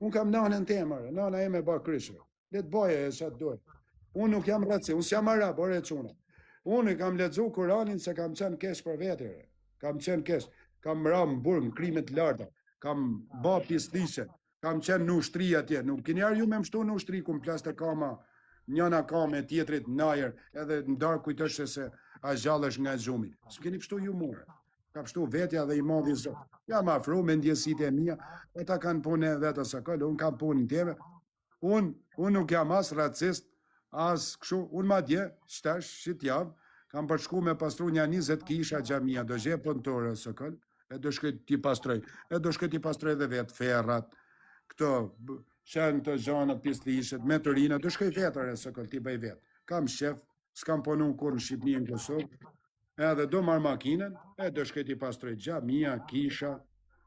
Unë kam nanën temër, nana e me ba kryshë. Le të baje e sa të dojë. Unë nuk jam rëtësi, unë s'jam arab, ore quna. Unë kam ledzu Kuranin se kam qenë kesh për vetëre. Kam qenë kesh, kam mram burë në krimet larta, kam ba pislishe, kam qenë në ushtri atje. Nuk kini arë ju me mështu në ushtri, ku më plas të kama, njëna kame, tjetrit në najer, edhe në darë kujtëshe se a gjallësh nga gjumi. Së keni pështu ju mure. Ka pështu vetja dhe i madhi zot. Ja ma afru me ndjesit e mija, e ta kanë punë e vetës e këllë, unë kam punë në tjeve. Unë nuk jam as racist, as këshu, unë ma dje, shtash, shqit javë, kam përshku me pastru një 20 kisha gjamia, do gje pëntore së këllë, e do shkët ti pastroj, e do shkët ti pastroj dhe vetë, ferrat, këto, shenë të zhanët, pislishet, meturina, do shkët vetër e së këllë, ti bëj vetë. Kam shef, s'kam ponu kur në Shqipni në Kosovë, edhe do marë makinen, e do shkët ti pastroj gjamia, kisha,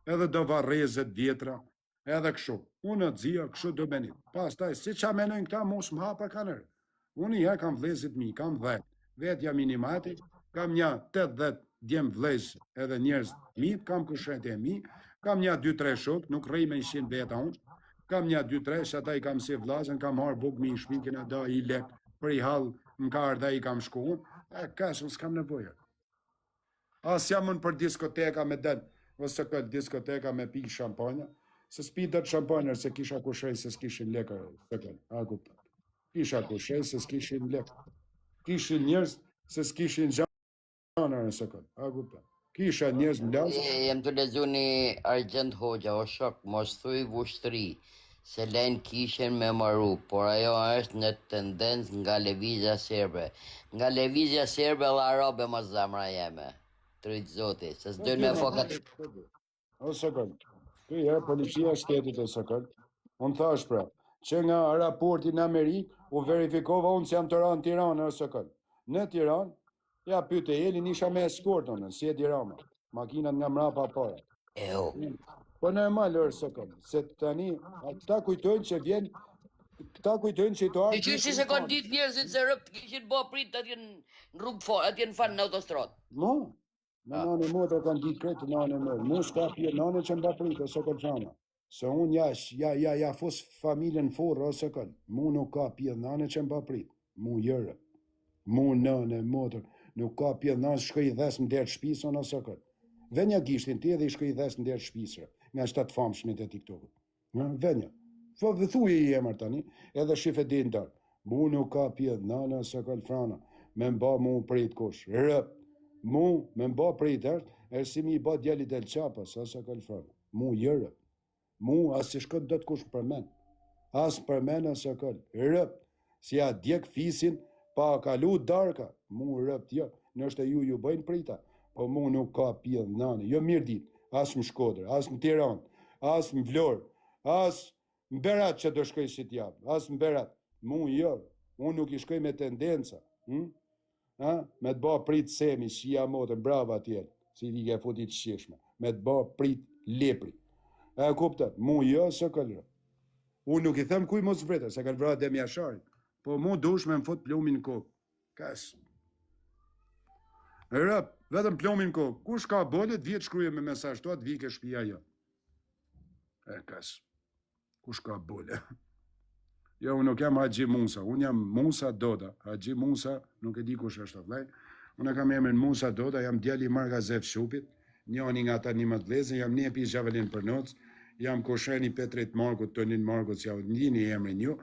edhe do varrezet vjetra, edhe kështu. Unë të zia, kështu do benit. Pas taj, si qa menojnë këta, mos më hapa kanër. Unë ja kam vlezit mi, kam 10. Vetë jam minimati, kam një 80 djem vlez edhe njerëz mi, kam kushet e mi, kam një 2-3 shok, nuk rej me 100 veta unë, kam një 2-3, që ata i kam si vlazën, kam harë buk mi në shpikin e da i lek, për i halë më ka ardha i kam shku unë, e kashën s'kam nevojë. As jam unë për diskoteka me den, ose këtë diskoteka me pi shampanja, se s'pi dhe të shampanjër se kisha kushej se s'kishin lekër, se këtë, a kuptat. Kisha kushej se s'kishin lekër. Kishin njerëz se s'kishin gjanër në së këtë, a kuptat. Kisha njerëz më lasë. Jem të lezu një Argjend Hoxha, o shok, mos thuj vushtri, se len kishen me maru, por ajo është në tendencë nga levizja serbe. Nga levizja serbe dhe arabe më zamra jeme. Trytë zoti, se s'dojnë me fokat. O së këtë, të je policia shtetit e së këtë, unë thash pra, që nga raporti në Amerikë, u verifikova unë që jam të ranë Tiranë në së këtë. Në Tiranë, ja pyte Elin isha me eskortën, si e dirama, makinat nga mrapa para. Po normal është së këtë, se tani, ta kujtojnë që vjen, këta kujtojnë që i të ardhë... Në qështë se kanë ditë njerëzit se rëpë kishin bo prit atje në rrugë fort, atje në fanë në autostradë. Mo, në nane mo të kanë ditë kretë nane mo, mu s'ka pje nane që mba pritë, ose këtë fana. Se unë ja fos familjen forë, ose këtë, mu nuk ka pje nane që mba pritë, mu jërë, mu nane, motër, nuk ka pje nane shkoj i dhes më derë shpisën, ose këtë. Venja gishtin ti edhe i shkoj i dhes më derë shpisër, nga 7 famshmit e TikTokut. Venja. Thuj i emër tani, edhe shife di ndërë. Mu nuk ka pje nane, ose këtë frana, me mba mu prit kush, rëp. Mu, me mba prit është si mi i ba djali del qapës, asa kalfranë. Mu jërë. Mu, asë që shkët do të kush përmen. Asë përmen, asa kal. Rëp. Si a djek fisin, pa kalu darka. Mu rëp tja. Nështë e ju bëjnë prita. Po mu nuk ka pjell nane. Jo mirë dit. Asë më Shkodër, asë më Tiranë, asë më Vlorë, asë më Berat që do shkoj si t'jabë. Asë më Berat. Mu jo. Unë nuk i shkoj me tendenca. Me të ba prit semi, shia motën, brava tjelë, si i ke futit shishme, me të ba prit lepri. E kuptat, mu jo së këllë. Unë nuk i them kuj mos vrete, se kanë vrat dhe mja sharit, po mu dush me më fut plumin në kokë. Kas. Rëp, vetëm plumin në kokë. Kush ka bolet, vjetë shkruje me mesazh, to atë vike shpia jo. Kas. Kush ka bolet? Jo, unë nuk jam Haxhi Musa, unë jam Musa Doda. Haxhi Musa, nuk e di kush është vllai. Unë kam emrin Musa Doda, jam djali i Marga Zef Shupit, njëri nga ata 11 vëllezër, jam nepi i Zhavelin Përnoc, jam kosheni Petrit Markut, Tonin Markut, ja ndini emrin ju,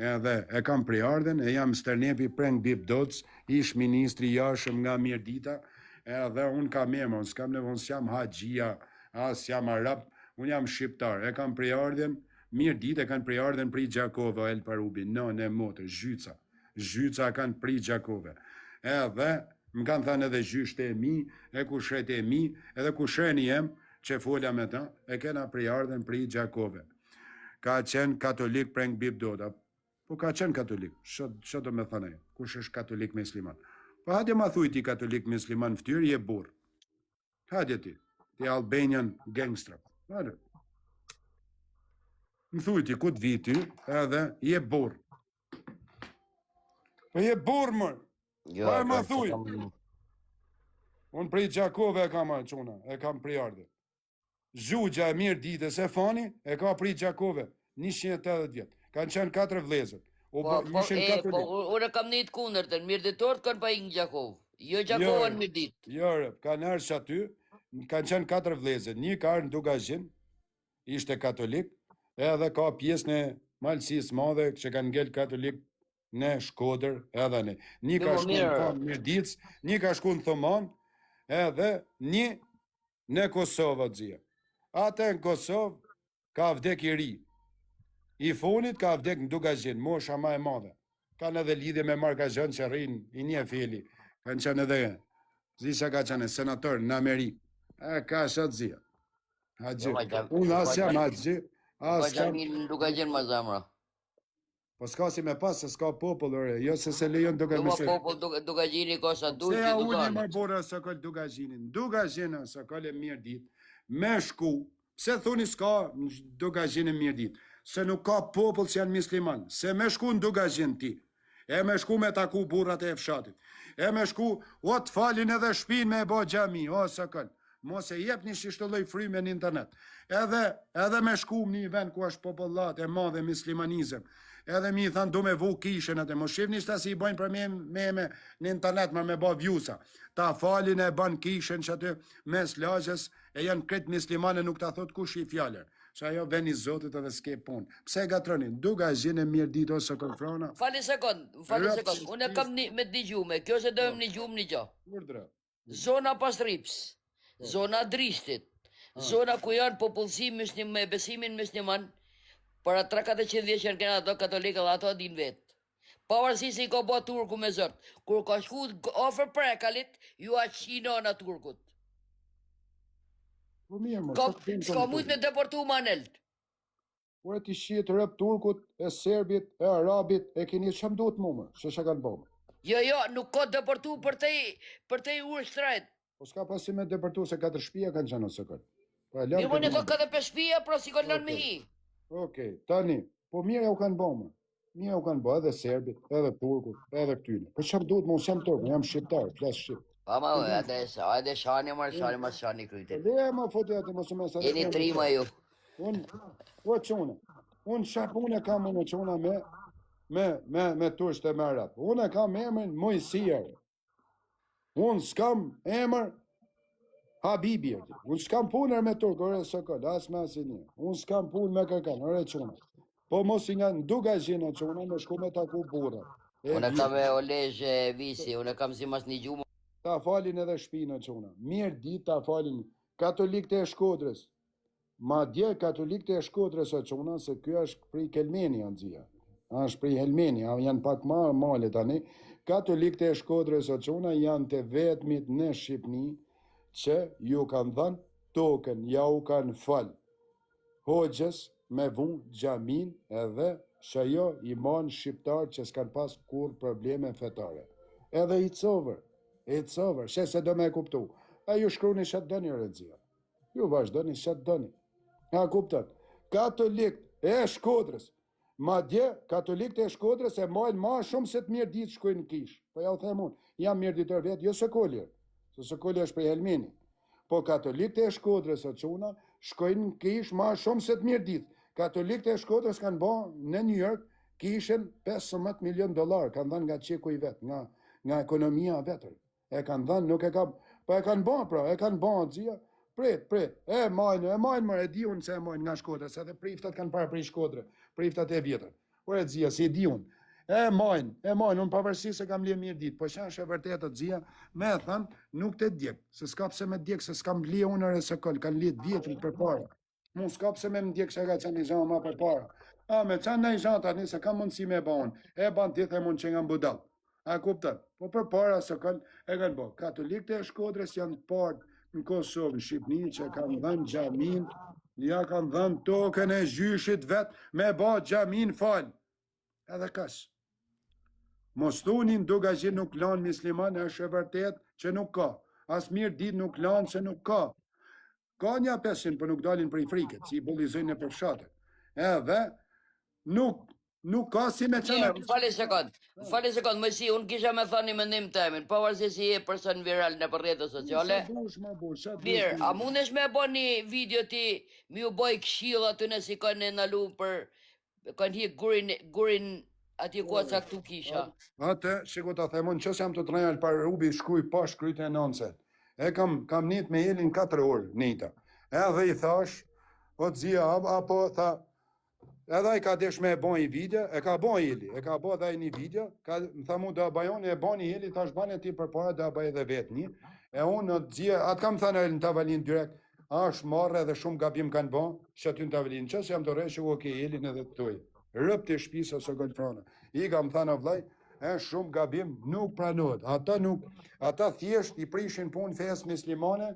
edhe e kam priardhen, e jam stërnepi Preng Bip Doc, ish ministri jashëm nga Mirdita, edhe unë kam emrin, s'kam nevojë, s'jam Haxhia, as jam arab, unë jam shqiptar, e kam priardhen. Mirë ditë e kanë priardhen pri Gjakove, El Parubi, në motër, Zhyca. Zhyca kanë pri Gjakove. Edhe, më kanë thënë edhe gjyshte e mi, e kushet e mi, edhe kusheni jem, që folja me ta, e kena priardhen pri Gjakove. Ka qenë katolik Preng Bip Doda. Po ka qenë katolik, që do me thënë e, kush është katolik musliman. Po hadje ma thuj ti katolik musliman ftyrë, je burë. Hadje ti Albanian gangstra. Hadje. Më thuj ti, ku të viti, edhe je burë. Po je burë, mërë. Pa e më thuj. Unë prej Gjakove e kam quna, e kam prej arde. Zhugja e mirë ditës e fani, e ka prej Gjakove. 180 vjet. Kanë qenë 4 vëllezër. Po, Ishin katolik. unë kam një të kundërtën, mirëditorët kanë pa i në Gjakovë. Jo Gjakovën me ditë. Jo, kanë ardhur aty, kanë qenë 4 vëllezër. Një ka ardhur në Dugazhin, ishte katolik, edhe ka pjesën e Malësisë Madhe që kanë ngel katolik në Shkodër, edhe ne. Një ka shku në Mirdicë, një ka shku në Thoman, edhe një në Kosovë, xhia. Atë në Kosovë ka vdek i ri. I funit ka vdek në Dugazhin, mosha më e madhe. Kanë edhe lidhje me Markazhën që rrin i një fili. Kanë qenë edhe Zisha ka qenë senator në Amerikë. Ka shatë zia. Haxhi. Unë as jam haxhi. As jam në Dugazhin më zamra. Po s'ka si me pas, se s'ka popull, ore. Jo se lejon duke Jo me më popull Dugazhini ka sa dush Se i ja uli Dugan. më bora së kol Dugazhinin. Dugazhina së kol e mirë dit. Me shku. Pse thoni s'ka Dugazhinin mirë dit? Se nuk ka popull që janë misliman. Se me shku në Dugazhin ti. E me shku me taku burrat e fshatit. E me shku, o të falin edhe shpin me e bo gjami, o së kol. Mos e jep një shishtolloj fryme në internet. Edhe me shku një vend ku është popullat e madhe mislimanizëm. Edhe mi i thanë du me vu kishen atë, mos shifni shta si i bojnë për me në internet, ma me bo vjusa. Ta falin e ban kishen që aty mes lagjes e janë kretë mislimane nuk ta thot kush i fjaller. Që ajo ven i zotit edhe s'ke pun. Pse gatronin? Dugazhin e mirë dit ose konfrona. Fali sekund. Unë e kam me të digjume, kjo se dojmë një gjumë një gjo. Urdra. Zona pas Rips, zona Drishtit, zona ku janë popullsi me besimin musliman, para 300 vjeç që kena ato katolike dhe ato din vetë. Pavarësi se i ka bo turku me zërt. Kur ka shku ofër prekalit, ju a qinona turkut. Po mirë, mo. Ka mujt me deportu manelt. Po e ti shiet rëp turkut, e serbit, e arabit, e keni që më duhet mu më, që që kanë bëmë. Jo, nuk ka deportu për te urë shtrajt. Po s'ka pasi me deportu se 4 shtëpia kanë qenë ose këtë. Një më në ka 4 shtëpia, pra si kanë lënë me hi. Okej, tani, po mirë u kanë bëmë. Mirë u kanë bëmë edhe serbit, edhe turkut, edhe këtyne. Po që më duhet mu, jam turku, jam shqiptar, flas shqip. Pa ma, edhe shani marë shani krytin. Dhe ma fote atë mos më sa. Jeni trima ju. Po çuna. Unë shapune kam unë çuna me tusht e me arab. Unë kam emrin Mojsier. Unë s'kam emër Habibi. Unë s'kam punër me turk, ore sokol, as me asinje. Unë s'kam punë me kërkan, ore çuna. Po mos i nga në Dugazhin e çuna me shku me taku burra. Unë kam e Olezh Visi, unë kam si mas një gjumë. Ta falin edhe shpinë çuna. Mirë ditë ta falin katolikët e Shkodrës. Ma dje katolikët e Shkodrës o çuna se ky është prej Kelmeni anxhia. Është prej Helmeni, janë pak më male tani. Katolikët e Shkodrës o çuna janë të vetmit në Shqipni që ju kanë dhënë tokën, ja u kanë fal. Hoxhës me vun xhamin edhe që jo iman shqiptar që s'kan pas kur probleme fetare. Edhe it's over, se do me e kuptu. A ju shkruni që të dëni rëzia. Ju vazhdoni që të dëni. A kuptat, katolikët e Shkodrës, ma dje, katolikët e Shkodrës e majnë ma shumë se të mirë ditë shkojnë në kish. Po ja u them unë, jam mirë ditër vetë, jo Sokolje, se Sokolje është prej Helmeni. Po katolikët e Shkodrës o çuna shkojnë në kish ma shumë se të mirë ditë. Katolikët e Shkodrës kanë bo në New York kishen $15 milion, kanë dhënë nga qeku i vetë, nga ekonomia vetër. E kanë dhënë, nuk e kam, po e kanë bo, pra, e kanë bo, xhia. Prit, e majnë më, e di unë se e majnë nga Shkodrës, edhe priftat kanë parë prej Shkodrë, priftat e vjetër. Por e xhia, si e di unë. E majnë, unë pavarësisht se kam lirë mirë ditë, po që është e vërtetë xhia, me e thënë, nuk të djek, se s'ka pse me djek, se s'kam lirë unë e sekol, kanë lirë vjetrit për para. Mu s'ka pse me më djek se ka qenë një zhanë ma për para. A, me qenë një zhanë tani, se kam mundësi me banë, e banë tjetër mund që nga mbudal. A kuptën? Po për para sekol, e kanë bo. Katolikët e Shkodrës janë partë në Kosovë, në Shqipni, që kanë dhënë xhamin, ja kanë dhënë tokën e gjyshit vetë me ba xhamin falë. Edhe kas. Mos thunin Dugazhin nuk lanë misliman, është e vërtet që nuk ka. As mirë ditë nuk lanë se nuk ka. Ka një 500, për nuk dalin për i friket, si i bullizojnë e për fshatët. Edhe nuk ka si me qënë... Fali sekund, më si, unë kisha me thani mendim të emin, pavarësisht si e person viral në për rrjetet sociale. Mirë, a mundesh me bo një video ti, mi u boj këshilla të në si ka në nalu për kanë hi gurin atje ku atë këtu kisha. Atë, shiko ta them, unë që jam të trajal për rubi shkruj pa shkryt e nënset. Kam njët me Elin 4 orë njëta. Edhe i thash, o të zia, apo tha, edhe ai ka desh me e bon i video, e ka bon Eli, e ka bo dhe një video, më tha mu da bajon, e bon i Eli, thash bane ti për para, da baj edhe vetë një. E unë, o të zia, atë kam thënë Elin Tavalin direkt, është marrë edhe shumë gabim kanë bon, që aty në Tavalin, që jam të rejshë, o ke Elin edhe të tuj. Rëp të shpisa së golfrona. I kam thënë vlaj, shumë gabim nuk pranohet. Ata thjesht i prishin punë fesë muslimane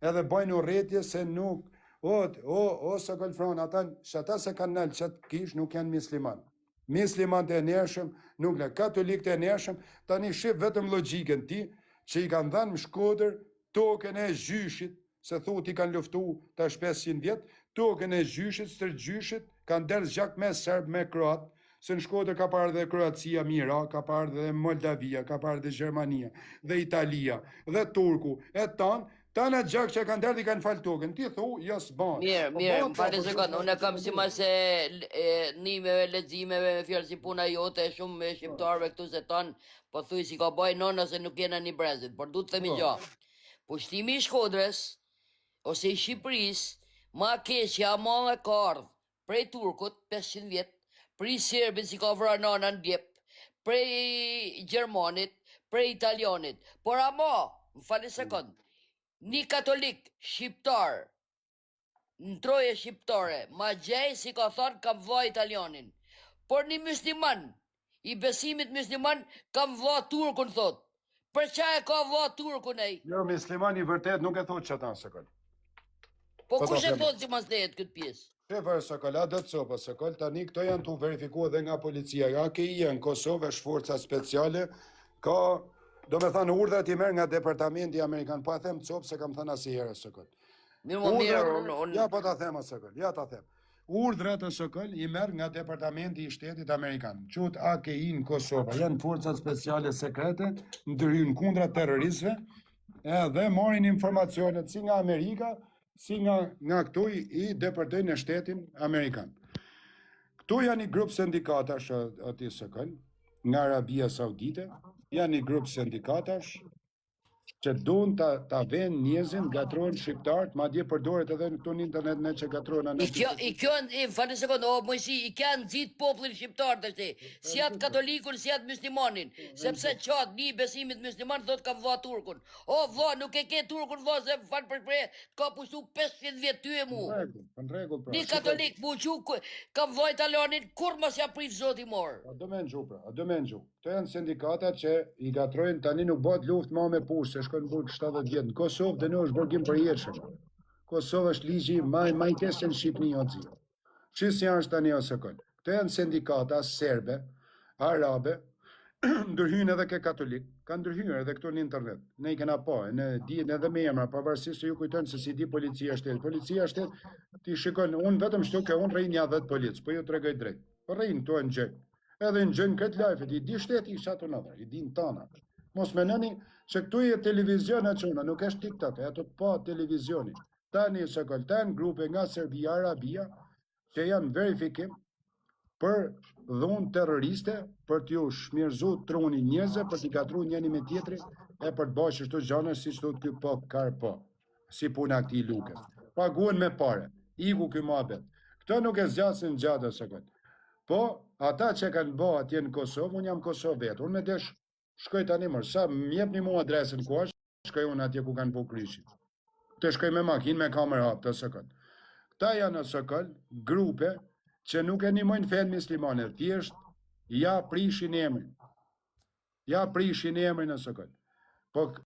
edhe bajnë urrëtie se nuk së golfrona, ata se kanë nalë çat kish nuk janë musliman. Muslimanët e njershëm nuk le katolikët e njershëm tani shif vetëm logjikën ti që i kanë dhënë në Shkodër tokën e gjyshit, se thotë i kanë luftu tash 500 vjet, tokën e gjyshit, stërgjyshit, kanë derë zgjak me serb me kroat, se në Shkodër ka parë dhe Kroacia mira, ka parë dhe Moldavia, ka parë dhe Gjermania, dhe Italia, dhe Turku, e tanë atë gjak që kanë derë dhe i kanë falë tokën. Ti thu, jo s'ban. Mirë, më falë sekond, unë kam si mas e nimeve, leximeve, me fjalë si puna jote, shumë shqiptarëve këtu se tanë, po thuj si ka baj nona se nuk jena një brezit, por du të themi gjo. Pushtimi i Shkodrës, ose i Shqipërisë, ma keqja ma e ka ardhë prej Turkut, 500 vjet, prej Serbit si ka vra nana në djep, prej Gjermanit, prej Italianit. Por ama, më fali sekund, një katolik shqiptar, në troje shqiptare, ma gjej si ka thonë kam vla Italianin. Por një musliman, i besimit musliman, kam vla Turkun, thot. Për qa e ka vla Turkun e? Jo, muslimani vërtet nuk e thot që ta sekund. Po kush e thot si mas lehet këtë pjesë? Shefër Sokol, a do të sopa Sokol, tani këto janë të verifikua dhe nga policia. AKI në Kosovë është forca speciale, ka, do me thënë, urdhrat i merë nga departamenti Amerikan, pa them copë se kam thënë asnjëherë Sokol. Ja, po ta them Sokol, ja ta them. Urdhrat e Sokol i merë nga departamenti i shtetit Amerikan. Qut AKI në Kosovë, janë forca speciale sekrete, ndërhyn kundra terroristëve, edhe marrin informacionet si nga Amerika, si nga këtu i depërtojnë në shtetin Amerikan. Këtu janë një grupë sindikatash aty Sokol, nga Arabia Saudite, janë një grupë sindikatash që duan ta vënë njerëzin, gatrojnë shqiptarët, madje përdoret edhe në këtu në internet ne që gatrojnë anë. Falë sekond, o Mojsi, i kanë nxit popullin shqiptar tash, si atë katolikun, si atë muslimanin, sepse çat një besimit musliman thot ka vlla Turkun. O vlla, nuk e ke Turkun vlla se fal për ka pushtu 500 vjet ty e mu. Në rregull, pra. Një katolik mu ka vlla Italianin, kur mos ja prit Zoti mor. A do më ngju pra, a do më ngju. Këto janë sindikata që i gatrojnë tani nuk bëhet luftë më me pushë, se shkojnë burg 70 vjet. Në Kosovë dhe në është burgim për jetëshëm. Kosovë është ligji ma i keq në Shqipëni o zi. Çis janë është tani o Sokol. Këto janë sindikata serbe, arabe, ndërhyjnë edhe ke katolik, kanë ndërhyrë edhe këtu në internet. Ne i kena pa, ne dihen edhe me emra, pavarësisht se ju kujtojnë se si di policia shtetit. Policia shtetit, ti shikon, unë vetëm shtu ke unë rrin ja 10 policë, po ju tregoj drejt. Po rrin këtu në gjë. Edhe në gjën këtë lajfet, i di shteti i shatë në i di në tana. Mos menoni që këtu e televizion e quna, nuk është TikTok, e ato pa televizioni. Tani Sokol, tanë grupe nga Serbia, Arabia, që janë verifikim për dhunë terroriste, për t'ju shmirëzu truni njerëzve, për t'i katru njëni me tjetri, e për të bashkë shtu gjane si shtu t'ky po karë po, si puna këti Lukës. Paguen me pare, iku ky mabet. Këto nuk e zgjasin gjatë Sokol. Po, ata që kanë bo atje në Kosovë, unë jam Kosovë vetë, unë me desh shkoj tani mërë, sa më jep një mu adresën ku është, shkoj unë atje ku kanë po kryshit. Të shkoj me makinë, me kamerë hapë të Sokol. Këta janë në Sokol, grupe që nuk e nimojnë fenë muslimane, thjesht ja prishin emrin. Ja prishin emrin në Sokol. Po